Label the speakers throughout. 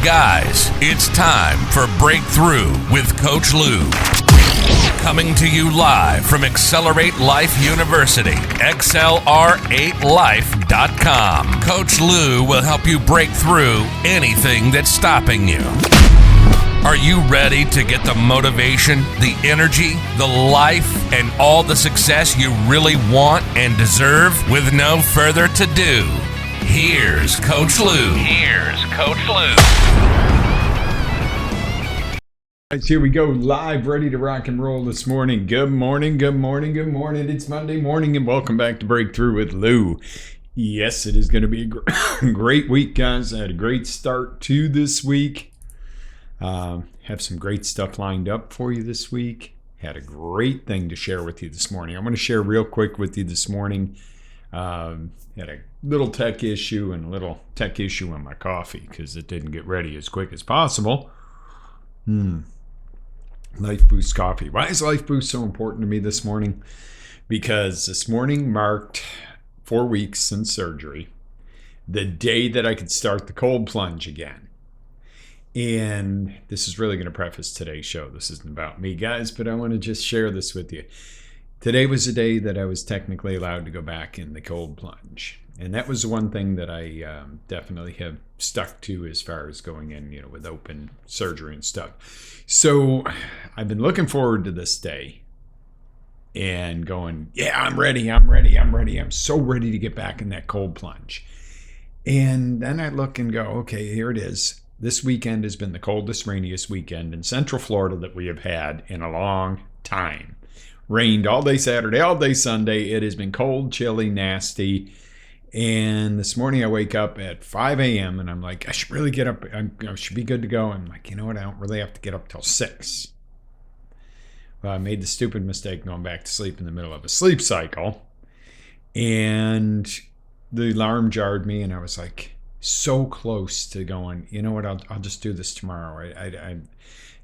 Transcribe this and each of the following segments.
Speaker 1: Guys, it's time for Breakthrough with Coach Lou. Coming to you live from Accelerate Life University, XLR8Life.com. Coach Lou will help you break through anything that's stopping you. Are you ready to get the motivation, the energy, the life, and all the success you really want and deserve? With no further ado, here's Coach Lou.
Speaker 2: Right, here we go, live, ready to rock and roll this morning. Good morning. It's Monday morning, and welcome back to Breakthrough with Lou. Yes, it is going to be a great week, guys. I had a great start to this week. Have some great stuff lined up for you this week. Had a great thing to share with you this morning. I'm going to share real quick with you this morning. Had a little tech issue and a little tech issue in my coffee because it didn't get ready as quick as possible. Life Boost coffee. Why is Life Boost so important to me this morning? Because this morning marked 4 weeks since surgery, the day that I could start the cold plunge again. And this is really going to preface today's show. This isn't about me, guys, but I want to just share this with you. Today was the day that I was technically allowed to go back in the cold plunge. And that was the one thing that I definitely have stuck to as far as going in, with open surgery and stuff. So I've been looking forward to this day and going, yeah, I'm ready. I'm so ready to get back in that cold plunge. And then I look and go, okay, here it is. This weekend has been the coldest, rainiest weekend in Central Florida that we have had in a long time. Rained all day Saturday, all day Sunday. It has been cold, chilly, nasty. And this morning I wake up at 5 a.m. and I'm like, I should really get up. I should be good to go. I'm like, you know what? I don't really have to get up till 6. Well, I made the stupid mistake going back to sleep in the middle of a sleep cycle. And the alarm jarred me and I was like so close to going, you know what? I'll just do this tomorrow.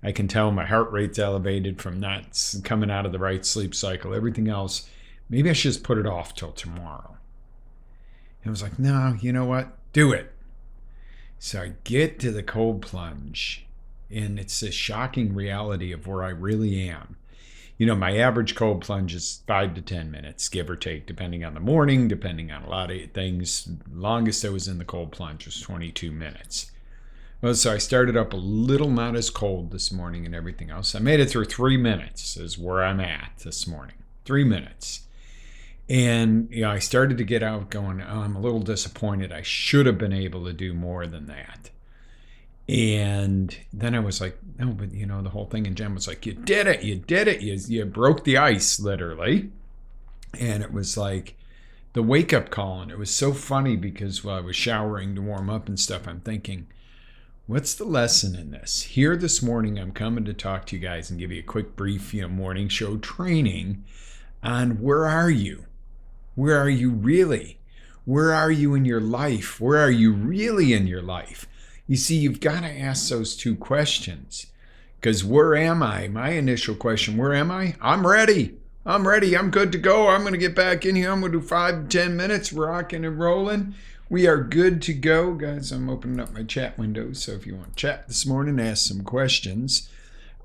Speaker 2: I can tell my heart rate's elevated from not coming out of the right sleep cycle. Everything else, maybe I should just put it off till tomorrow. And I was like, no, you know what? Do it. So I get to the cold plunge, and it's a shocking reality of where I really am. My average cold plunge is 5 to 10 minutes, give or take, depending on the morning, depending on a lot of things. Longest I was in the cold plunge was 22 minutes. Well, so I started up a little not as cold this morning and everything else. I made it through 3 minutes is where I'm at this morning. 3 minutes. And I started to get out going, oh, I'm a little disappointed. I should have been able to do more than that. And then I was like, no, but the whole thing. And Jen was like, you did it. You broke the ice, literally. And it was like the wake-up call. And it was so funny because while I was showering to warm up and stuff, I'm thinking, what's the lesson in this? Here this morning, I'm coming to talk to you guys and give you a quick brief, morning show training on where are you? Where are you really? Where are you in your life? Where are you really in your life? You see, you've got to ask those two questions. Because where am I? My initial question, where am I? I'm ready. I'm good to go. I'm going to get back in here. I'm going to do 5 to 10 minutes, rocking and rolling. We are good to go. Guys, I'm opening up my chat window. So if you want to chat this morning, ask some questions.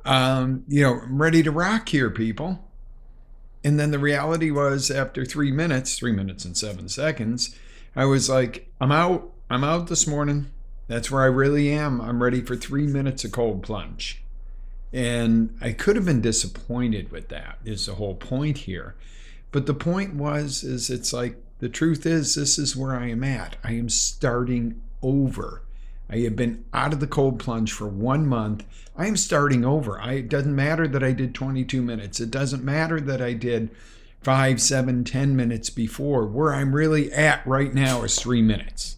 Speaker 2: I'm ready to rock here, people. And then the reality was after 3 minutes and 7 seconds, I was like, I'm out this morning. That's where I really am. I'm ready for 3 minutes of cold plunge. And I could have been disappointed with that is the whole point here. But the point is it's like, the truth is, this is where I am at. I am starting over. I have been out of the cold plunge for 1 month. I am starting over. It doesn't matter that I did 22 minutes. It doesn't matter that I did 5, 7, 10 minutes before. Where I'm really at right now is 3 minutes.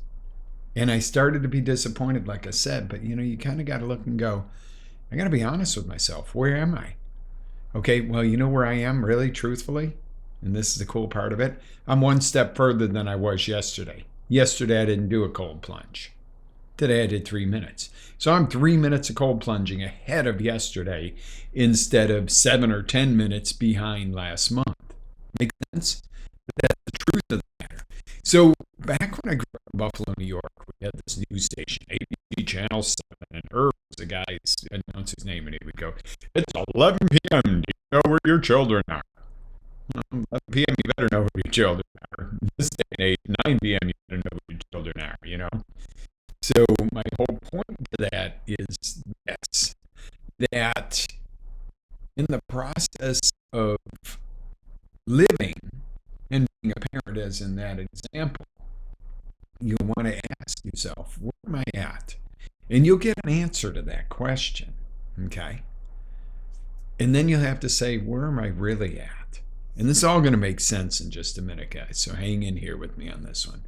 Speaker 2: And I started to be disappointed, like I said. But, you kind of got to look and go, I got to be honest with myself. Where am I? Okay, well, you know where I am really, truthfully? And this is the cool part of it. I'm 1 step further than I was yesterday. Yesterday, I didn't do a cold plunge. Today I did 3 minutes. So I'm 3 minutes of cold plunging ahead of yesterday instead of 7 or 10 minutes behind last month. Make sense? But that's the truth of the matter. So back when I grew up in Buffalo, New York, We had this news station, ABC Channel 7, and Irv was the guy who announced his name, and he would go, "It's 11 p.m. Do you know where your children are?" 11 p.m. You better know who your children are. This day and age, 9 p.m. You better know who your children are. So my whole point to that is this, that in the process of living and being a parent, as in that example, you want to ask yourself, where am I at? And you'll get an answer to that question, okay? And then you'll have to say, where am I really at? And this is all going to make sense in just a minute, guys, so hang in here with me on this one.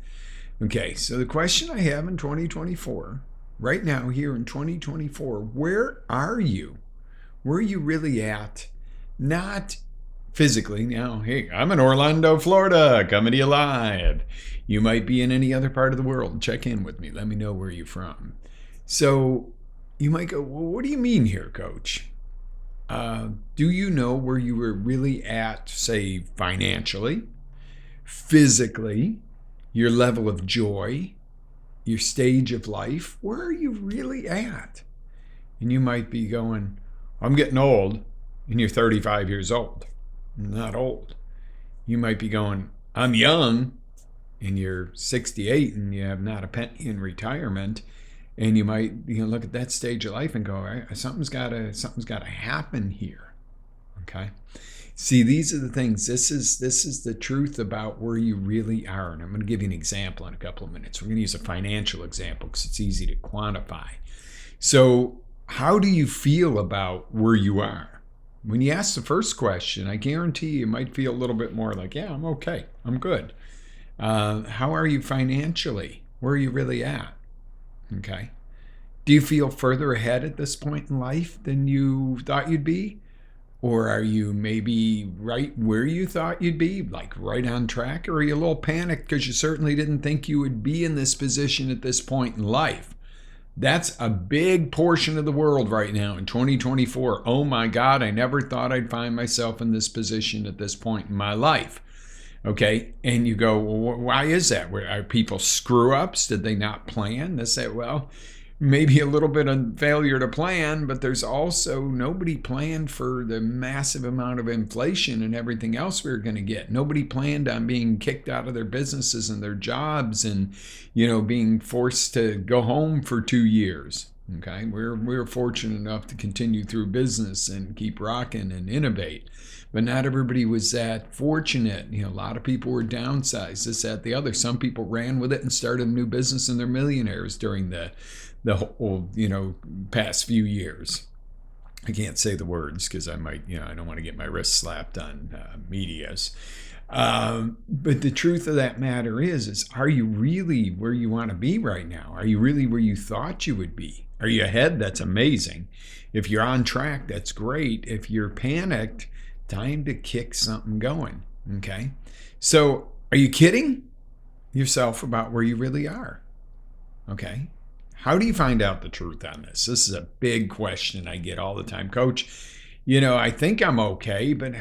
Speaker 2: Okay, so the question I have in 2024, right now here in 2024, where are you? Where are you really at? Not physically. Now, hey, I'm in Orlando, Florida, coming to you live. You might be in any other part of the world. Check in with me. Let me know where you're from. So you might go, well, what do you mean here, Coach? Do you know where you were really at, say, financially, physically, your level of joy, your stage of life? Where are you really at? And you might be going, I'm getting old, and you're 35 years old. Not old. You might be going, I'm young, and you're 68 and you have not a penny in retirement. And you might look at that stage of life and go, all right, something's got to happen here. Okay. See, these are the things. This is the truth about where you really are. And I'm going to give you an example in a couple of minutes. We're going to use a financial example because it's easy to quantify. So how do you feel about where you are? When you ask the first question, I guarantee you might feel a little bit more like, yeah, I'm okay. I'm good. How are you financially? Where are you really at? Okay. Do you feel further ahead at this point in life than you thought you'd be? Or are you maybe right where you thought you'd be, like right on track? Or are you a little panicked because you certainly didn't think you would be in this position at this point in life? That's a big portion of the world right now in 2024. Oh my God, I never thought I'd find myself in this position at this point in my life. Okay, and you go, well, why is that? Are people screw ups? Did they not plan? They say, well, maybe a little bit of failure to plan, but there's also nobody planned for the massive amount of inflation and everything else we were going to get. Nobody planned on being kicked out of their businesses and their jobs and, being forced to go home for 2 years. Okay, we're fortunate enough to continue through business and keep rocking and innovate. But not everybody was that fortunate. A lot of people were downsized, this, that, the other. Some people ran with it and started a new business and they're millionaires during the whole, past few years. I can't say the words because I might, I don't want to get my wrist slapped on medias. But the truth of that matter is are you really where you want to be right now? Are you really where you thought you would be? Are you ahead? That's amazing. If you're on track, that's great. If you're panicked, time to kick something going. Okay. So are you kidding yourself about where you really are? Okay. How do you find out the truth on this? This is a big question I get all the time. Coach, I think I'm okay, but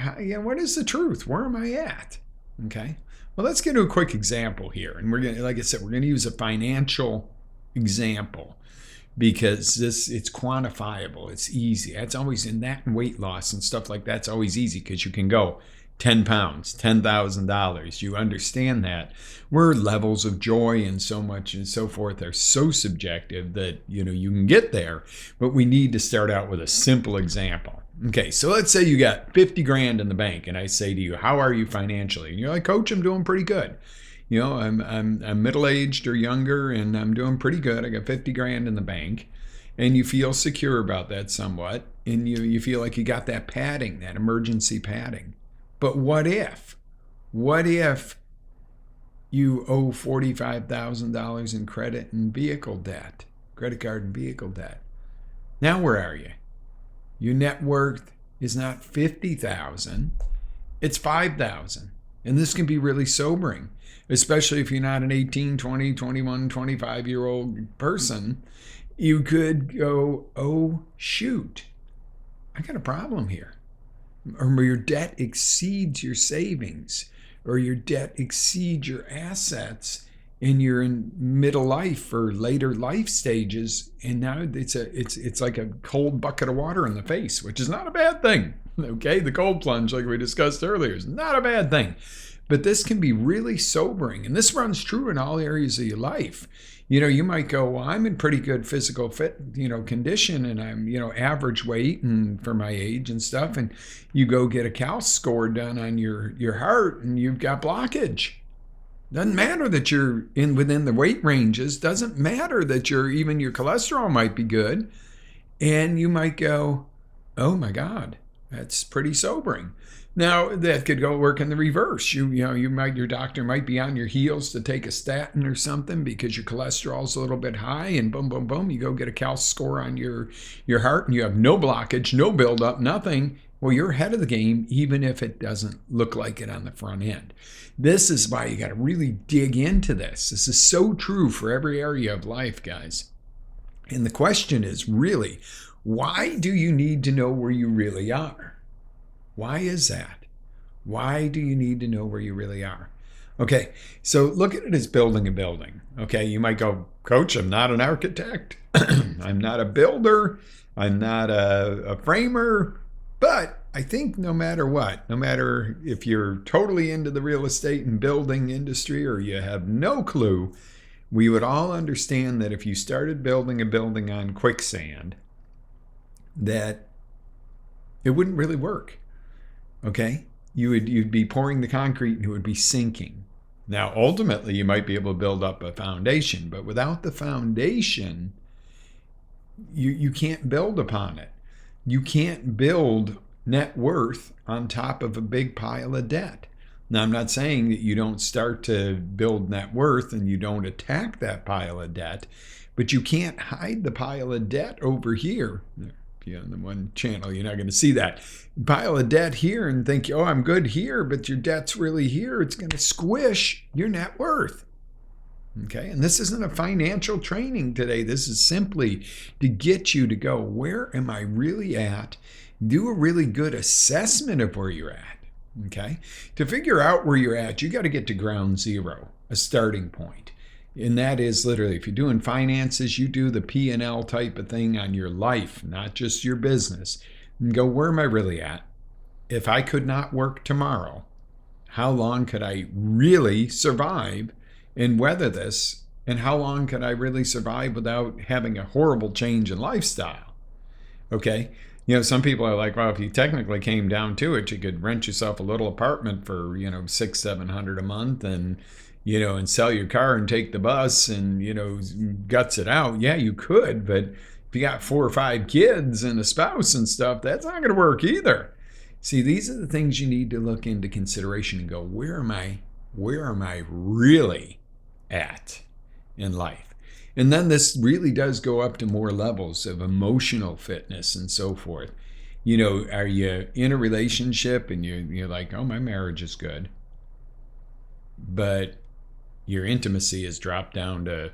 Speaker 2: what is the truth? Where am I at? Okay. Well, let's get to a quick example here. And we're going to, like I said, we're going to use a financial example because it's quantifiable. It's easy. That's always in that, and weight loss and stuff like that's always easy because you can go 10 pounds, $10,000. You understand that. Where levels of joy and so much and so forth are so subjective that, you can get there, but we need to start out with a simple example. Okay, so let's say you got 50 grand in the bank and I say to you, how are you financially? And you're like, Coach, I'm doing pretty good. I'm middle-aged or younger and I'm doing pretty good. I got 50 grand in the bank. And you feel secure about that somewhat. And you feel like you got that padding, that emergency padding. But what if? What if you owe $45,000 in credit and vehicle debt, credit card and vehicle debt? Now where are you? Your net worth is not $50,000, it's $5,000. And this can be really sobering, especially if you're not an 18, 20, 21, 25-year-old person. You could go, oh, shoot, I got a problem here. Or your debt exceeds your savings, or your debt exceeds your assets, and you're in middle life or later life stages, and now it's like a cold bucket of water in the face, which is not a bad thing. Okay, the cold plunge, like we discussed earlier, is not a bad thing. But this can be really sobering, and this runs true in all areas of your life. You might go, well, I'm in pretty good physical condition, and I'm, average weight and for my age and stuff. And you go get a cal score done on your heart, and you've got blockage. Doesn't matter that you're within the weight ranges. Doesn't matter that your cholesterol might be good. And you might go, oh my God, that's pretty sobering. Now that could go work in the reverse. Your doctor might be on your heels to take a statin or something because your cholesterol's a little bit high, and boom, boom, boom, you go get a cal score on your heart, and you have no blockage, no buildup, nothing. Well, you're ahead of the game, even if it doesn't look like it on the front end. This is why you got to really dig into this. This is so true for every area of life, guys. And the question is really, why do you need to know where you really are? Why is that? Why do you need to know where you really are? Okay, so look at it as building a building. Okay, you might go, Coach, I'm not an architect. I'm not a builder. I'm not a framer. But I think no matter what, no matter if you're totally into the real estate and building industry or you have no clue, we would all understand that if you started building a building on quicksand, that it wouldn't really work. Okay? You'd be pouring the concrete and it would be sinking. Now, ultimately, you might be able to build up a foundation, but without the foundation, you can't build upon it. You can't build net worth on top of a big pile of debt. Now, I'm not saying that you don't start to build net worth and you don't attack that pile of debt, but you can't hide the pile of debt over here. On the one channel, you're not going to see that pile of debt here and think, oh, I'm good here, but your debt's really here. It's going to squish your net worth. Okay, and this isn't a financial training today. This is simply to get you to go, where am I really at? Do a really good assessment of where you're at. Okay, to figure out where you're at, you got to get to ground zero, a starting point. And that is literally, if you're doing finances, you do the P&L type of thing on your life, not just your business. And go, where am I really at? If I could not work tomorrow, how long could I really survive and weather this? And how long could I really survive without having a horrible change in lifestyle? Okay. Some people are like, well, if you technically came down to it, you could rent yourself a little apartment for, $600-700 a month and sell your car and take the bus and, guts it out. Yeah, you could, but if you got 4 or 5 kids and a spouse and stuff, that's not going to work either. See, these are the things you need to look into consideration and go, where am I really at in life? And then this really does go up to more levels of emotional fitness and so forth. Are you in a relationship and you're like, oh, my marriage is good, but your intimacy has dropped down to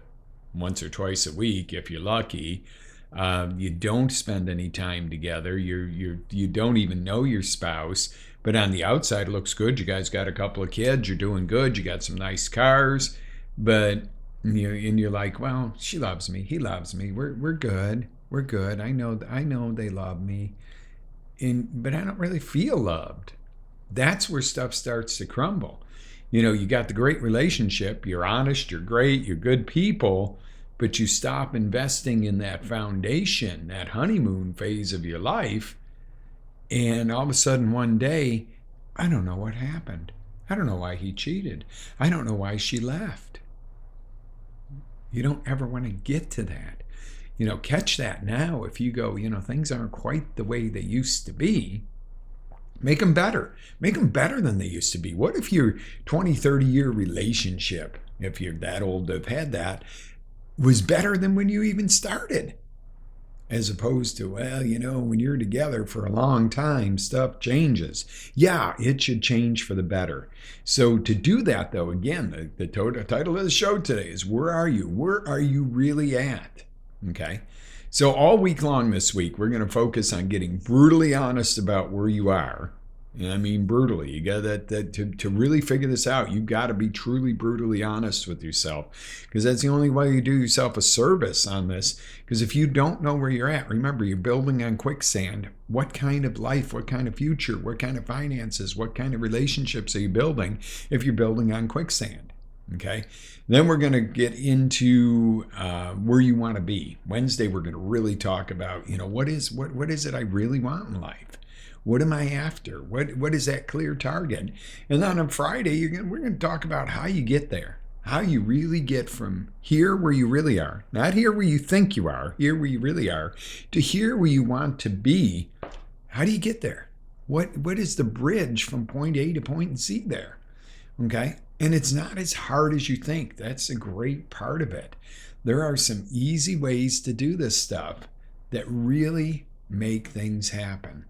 Speaker 2: once or twice a week if you're lucky. You don't spend any time together. You don't even know your spouse, but on the outside it looks good. You guys got a couple of kids. You're doing good. You got some nice cars, but you're like, well, she loves me. He loves me. We're good. We're good. I know they love me, but I don't really feel loved. That's where stuff starts to crumble. You got the great relationship, you're honest, you're great, you're good people, but you stop investing in that foundation, that honeymoon phase of your life, and all of a sudden one day, I don't know what happened. I don't know why he cheated. I don't know why she left. You don't ever want to get to that. Catch that now. If you go, things aren't quite the way they used to be, make them better. Make them better than they used to be. What if your 20, 30-year relationship, if you're that old to have had that, was better than when you even started? As opposed to, well, when you're together for a long time, stuff changes. Yeah, it should change for the better. So to do that, though, again, the title of the show today is, where are you? Where are you really at? Okay. So all week long this week, we're going to focus on getting brutally honest about where you are And I mean brutally. You got that to really figure this out, you've got to be truly brutally honest with yourself, because that's the only way you do yourself a service on this. Because if you don't know where you're at, remember, you're building on quicksand. What kind of life, what kind of future, what kind of finances, what kind of relationships are you building if you're building on quicksand? Okay. Then we're going to get into where you want to be. Wednesday, we're going to really talk about, what is it I really want in life? What am I after? What is that clear target? And then on Friday, we're going to talk about how you get there, how you really get from here where you really are, not here where you think you are, here where you really are, to here where you want to be. How do you get there? What is the bridge from point A to point C there? Okay? And it's not as hard as you think. That's a great part of it. There are some easy ways to do this stuff that really make things happen.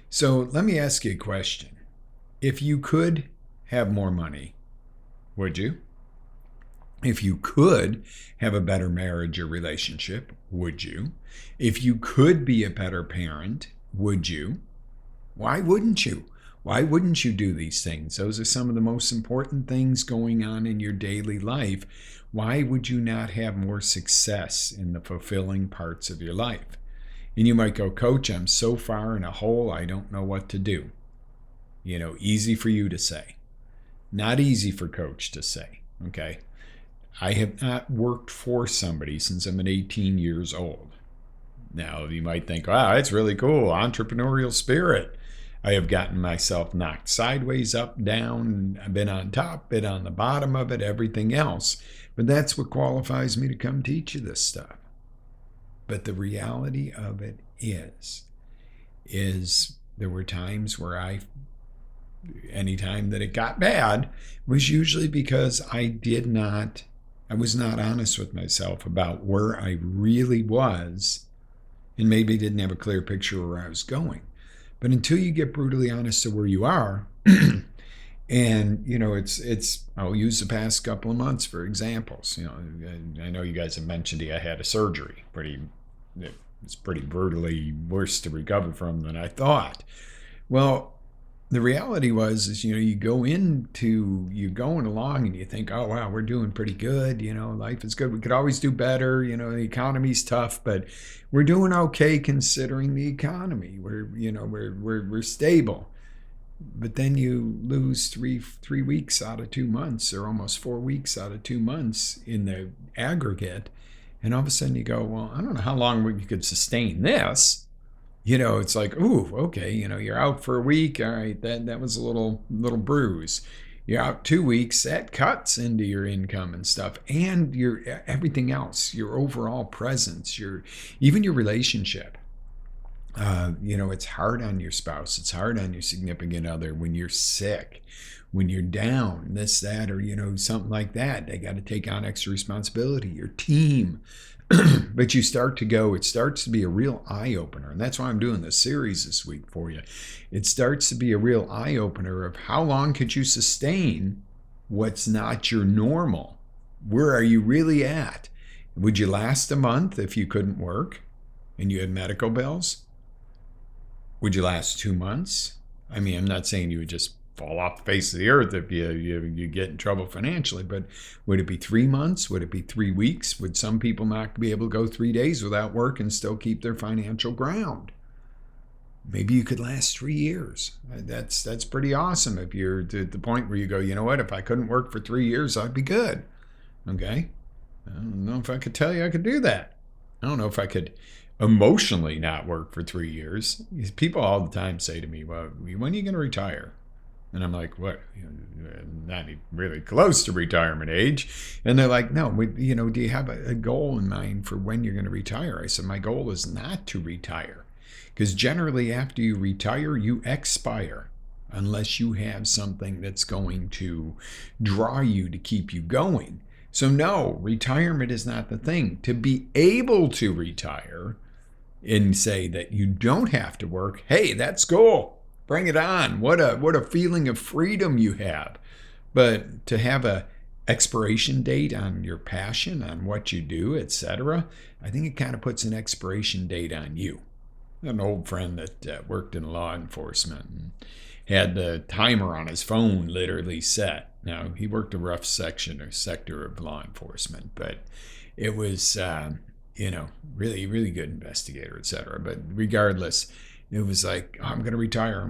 Speaker 2: So let me ask you a question. If you could have more money, would you? If you could have a better marriage or relationship, would you? If you could be a better parent, would you? Why wouldn't you? Why wouldn't you do these things? Those are some of the most important things going on in your daily life. Why would you not have more success in the fulfilling parts of your life? And you might go, Coach, I'm so far in a hole, I don't know what to do. Easy for you to say. Not easy for Coach to say, okay? I have not worked for somebody since I'm 18 years old. Now, you might think, wow, that's really cool, entrepreneurial spirit. I have gotten myself knocked sideways, up, down. I've been on top, been on the bottom of it, everything else. But that's what qualifies me to come teach you this stuff. But the reality of it is there were times where anytime that it got bad, was usually because I was not honest with myself about where I really was, and maybe didn't have a clear picture of where I was going. But until you get brutally honest to where you are, and I'll use the past couple of months for examples. I know you guys have mentioned I had a surgery. It's pretty brutally worse to recover from than I thought. Well, the reality is you're going along and you think, oh wow, we're doing pretty good. Life is good. We could always do better. The economy's tough, but we're doing okay considering the economy. We're stable. But then you lose three weeks out of 2 months, or almost 4 weeks out of 2 months in the aggregate. And all of a sudden you go, well, I don't know how long you could sustain this. It's like, ooh, okay, you're out for a week. All right, that was a little bruise. You're out 2 weeks. That cuts into your income and stuff, and your everything else, your overall presence, even your relationship. It's hard on your spouse. It's hard on your significant other when you're sick, when you're down, this, that, or, something like that. They got to take on extra responsibility, your team. But it starts to be a real eye-opener. And that's why I'm doing this series this week for you. It starts to be a real eye-opener of how long could you sustain what's not your normal? Where are you really at? Would you last a month if you couldn't work and you had medical bills? Would you last 2 months? I mean, I'm not saying you would just fall off the face of the earth if you get in trouble financially, but would it be 3 months? Would it be 3 weeks? Would some people not be able to go 3 days without work and still keep their financial ground? Maybe you could last 3 years. That's pretty awesome if you're to the point where you go, you know what, if I couldn't work for 3 years, I'd be good. Okay? I don't know if I could tell you I could do that. I don't know if I could emotionally not work for 3 years. People all the time say to me, well, when are you going to retire? And I'm like, what? Not really close to retirement age. And they're like, no, do you have a goal in mind for when you're going to retire? I said, my goal is not to retire. Because generally after you retire, you expire. Unless you have something that's going to draw you to keep you going. So no, retirement is not the thing. To be able to retire and say that you don't have to work, hey, that's cool. Bring it on. What a feeling of freedom you have. But to have a expiration date on your passion, on what you do, etc., I think it kind of puts an expiration date on you. An old friend that worked in law enforcement. had the timer on his phone literally set. Now, he worked a rough section or sector of law enforcement, but it was, really, really good investigator, etc. But regardless, it was like, oh, I'm going to retire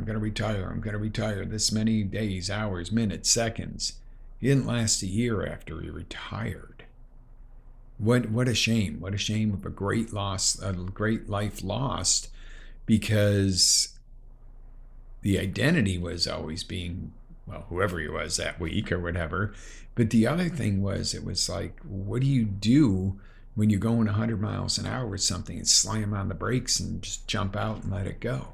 Speaker 2: this many days, hours, minutes, seconds. He didn't last a year after he retired. What a shame. What a shame of a great life lost, because the identity was always being, well, whoever he was that week or whatever. But the other thing was, it was like, what do you do when you're going 100 miles an hour with something and slam on the brakes and just jump out and let it go?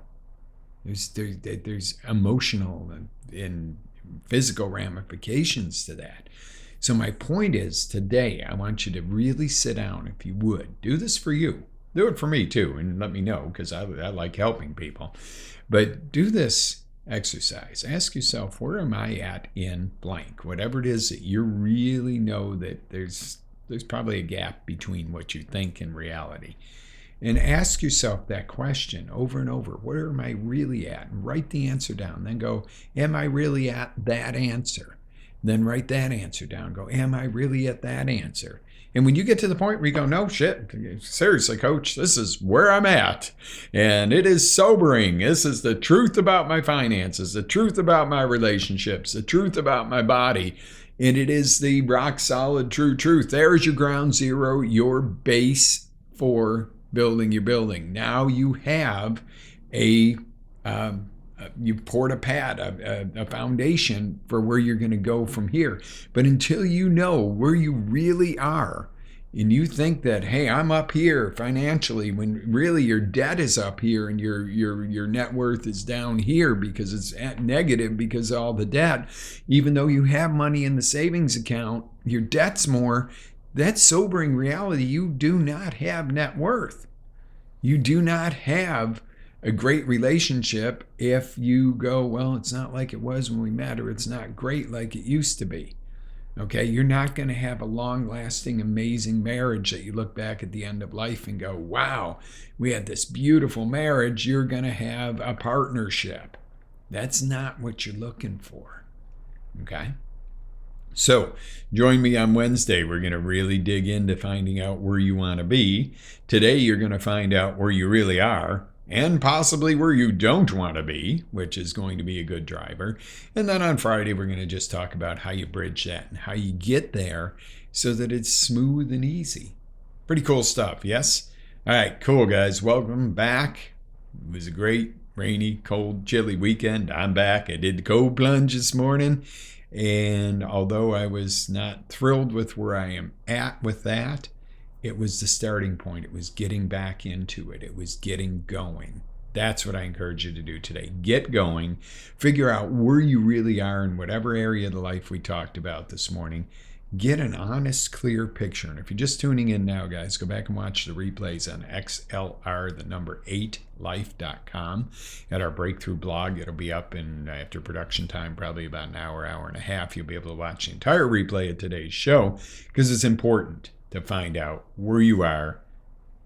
Speaker 2: There's emotional and physical ramifications to that. So my point is, today, I want you to really sit down, if you would. Do this for you. Do it for me too, and let me know, because I like helping people. But do this exercise. Ask yourself, where am I at in blank? Whatever it is that you really know that there's probably a gap between what you think and reality. And ask yourself that question over and over. Where am I really at? And write the answer down. Then go, am I really at that answer? Then write that answer down. Go, am I really at that answer? And when you get to the point where you go, no shit, seriously, coach, this is where I'm at. And it is sobering. This is the truth about my finances, the truth about my relationships, the truth about my body. And it is the rock solid true truth. There is your ground zero, your base for building your building. Now you have you've poured a foundation for where you're going to go from here. But until you know where you really are, and you think that, hey, I'm up here financially, when really your debt is up here and your net worth is down here because it's at negative because of all the debt, even though you have money in the savings account, your debt's more. That's sobering reality. You do not have net worth. You do not have a great relationship if you go, well, it's not like it was when we met, or it's not great like it used to be. Okay, you're not going to have a long-lasting, amazing marriage that you look back at the end of life and go, wow, we had this beautiful marriage. You're going to have a partnership. That's not what you're looking for. Okay? So join me on Wednesday. We're going to really dig into finding out where you want to be. Today, you're going to find out where you really are, and possibly where you don't want to be, which is going to be a good driver. And then on Friday, we're going to just talk about how you bridge that and how you get there so that it's smooth and easy. Pretty cool stuff, yes? All right, cool, guys. Welcome back. It was a great, rainy, cold, chilly weekend. I'm back. I did the cold plunge this morning. And although I was not thrilled with where I am at with that, it was the starting point. It was getting back into it. It was getting going. That's what I encourage you to do today. Get going. Figure out where you really are in whatever area of the life we talked about this morning. Get an honest, clear picture. And if you're just tuning in now, guys, go back and watch the replays on XLR8life.com at our breakthrough blog. It'll be up in after production time, probably about an hour and a half. You'll be able to watch the entire replay of today's show, because it's important to find out where you are,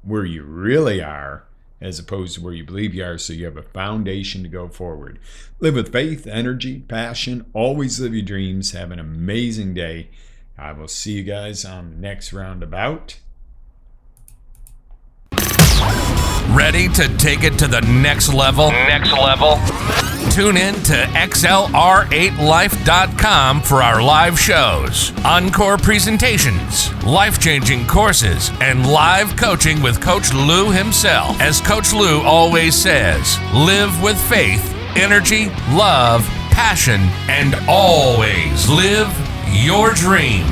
Speaker 2: where you really are, as opposed to where you believe you are, so you have a foundation to go forward. Live with faith, energy, passion. Always live your dreams. Have an amazing day. I will see you guys on the next roundabout.
Speaker 1: Ready to take it to the next level? Tune in to XLR8life.com for our live shows, encore presentations, life-changing courses, and live coaching with Coach Lou himself. As Coach Lou always says, live with faith, energy, love, passion, and always live your dream.